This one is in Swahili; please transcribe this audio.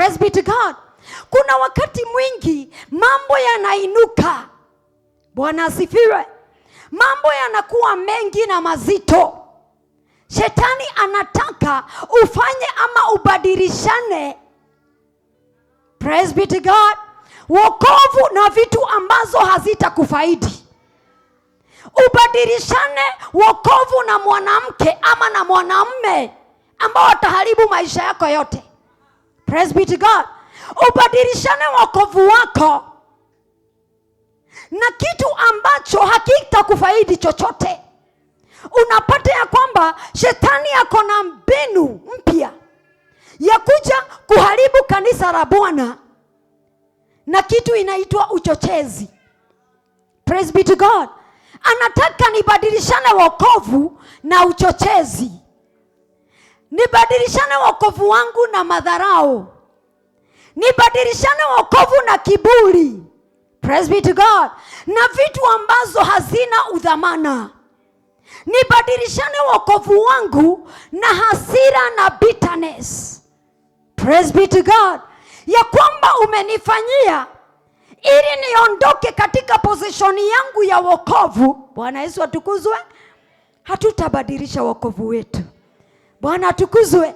Praise be to God. Kuna wakati mwingi mambo yanainuka. Bwana asifiwe. Mambo yanakuwa mengi na mazito. Shetani anataka ufanye ama ubadilishane. Praise be to God. Wokovu na vitu ambazo hazitakufaidi. Ubadilishane wokovu na mwanamke ama na mwanamume ambao wataharibu maisha yako yote. Praise be to God. Ubadilishane wokovu wako na kitu ambacho hakitakufaidi chochote. Unapata ya kwamba shetani yako na mbinu mpya ya kuja kuharibu kanisa la Bwana na kitu inaitwa uchochezi. Praise be to God. Anataka nibadilishane wokovu na uchochezi. Nibadilishane wokovu wangu na madharau. Nibadilishane wokovu na kiburi. Praise be to God. Na vitu ambazo hazina udhamana. Nibadilishane wokovu wangu na hasira na bitterness. Praise be to God. Ya kwamba umenifanyia ili niondoke katika positioni yangu ya wokovu. Bwana Yesu atukuzwe. Hatutabadilisha wokovu wetu. Bwana atukuzwe.